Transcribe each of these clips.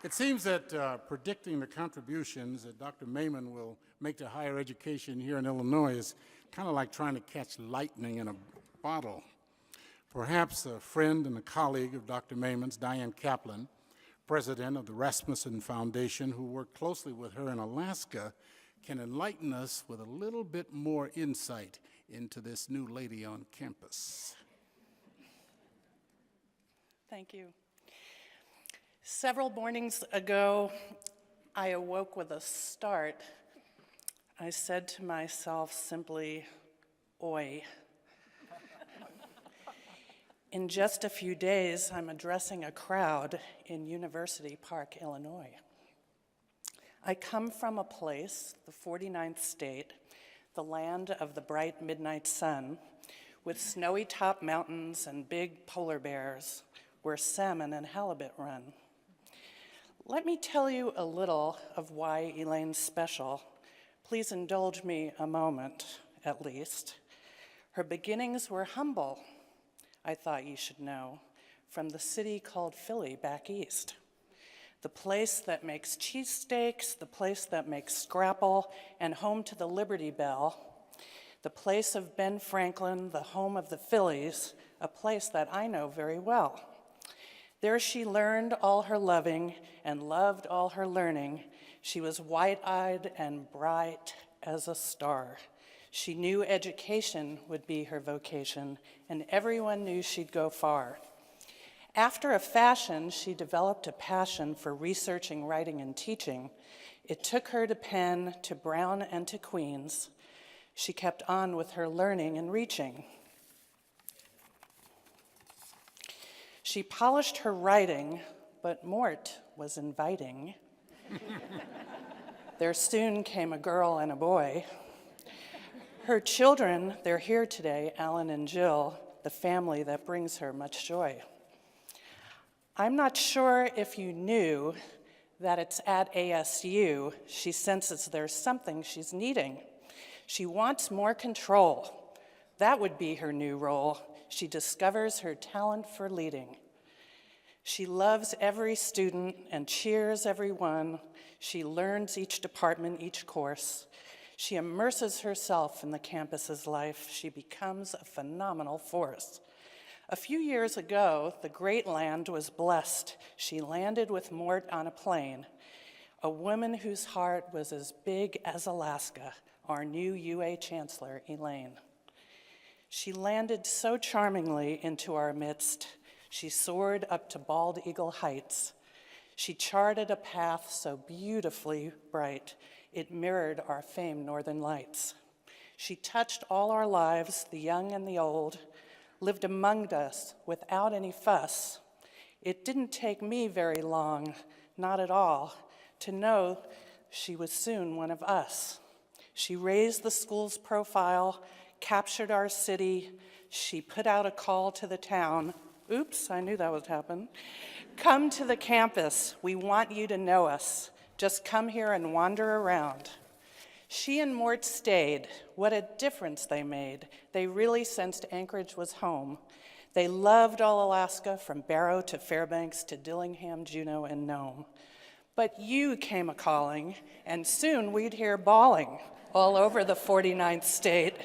It seems that predicting the contributions that Dr. Maimon will make to higher education here in Illinois is kind of like trying to catch lightning in a bottle. Perhaps a friend and a colleague of Dr. Maimon's, Diane Kaplan, president of the Rasmussen Foundation, who worked closely with her in Alaska, can enlighten us with a little bit more insight into this new lady on campus. Thank you. Several mornings ago, I awoke with a start. I said to myself simply, "Oi." In just a few days, I'm addressing a crowd in University Park, Illinois. I come from a place, the 49th state, the land of the bright midnight sun, with snowy top mountains and big polar bears, where salmon and halibut run. Let me tell you a little of why Elaine's special. Please indulge me a moment, at least. Her beginnings were humble, I thought you should know, from the city called Philly back east. The place that makes cheesesteaks, the place that makes scrapple, and home to the Liberty Bell. The place of Ben Franklin, the home of the Phillies, a place that I know very well. There she learned all her loving and loved all her learning. She was wide-eyed and bright as a star. She knew education would be her vocation, and everyone knew she'd go far. After a fashion, she developed a passion for researching, writing, and teaching. It took her to Penn, to Brown, and to Queens. She kept on with her learning and reaching. She polished her writing, but Mort was inviting. There soon came a girl and a boy. Her children, they're here today, Alan and Jill, the family that brings her much joy. I'm not sure if you knew that it's at ASU she senses there's something she's needing. She wants more control. That would be her new role. She discovers her talent for leading. She loves every student and cheers everyone. She learns each department, each course. She immerses herself in the campus's life. She becomes a phenomenal force. A few years ago, the great land was blessed. She landed with Mort on a plane, a woman whose heart was as big as Alaska, our new UA Chancellor, Elaine. She landed so charmingly into our midst. She soared up to Bald Eagle Heights. She charted a path so beautifully bright, it mirrored our famed Northern Lights. She touched all our lives, the young and the old, lived among us without any fuss. It didn't take me very long, not at all, to know she was soon one of us. She raised the school's profile, captured our city. She put out a call to the town. Oops, I knew that would happen. Come to the campus. We want you to know us. Just come here and wander around. She and Mort stayed. What a difference they made. They really sensed Anchorage was home. They loved all Alaska, from Barrow to Fairbanks to Dillingham, Juneau, and Nome. But you came a-calling, and soon we'd hear bawling all over the 49th state.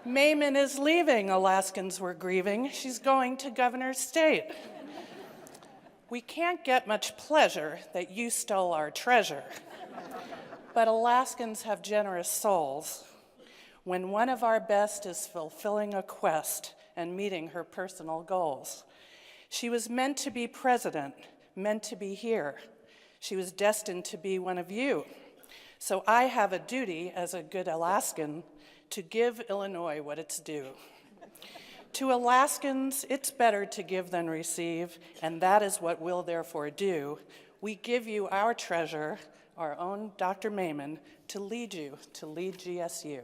Maimon is leaving, Alaskans were grieving. She's going to Governor's State. We can't get much pleasure that you stole our treasure. But Alaskans have generous souls. When one of our best is fulfilling a quest and meeting her personal goals. She was meant to be president, meant to be here. She was destined to be one of you. So I have a duty as a good Alaskan to give Illinois what it's due. To Alaskans, it's better to give than receive, and that is what we'll therefore do. We give you our treasure, our own Dr. Maimon, to lead you, to lead GSU.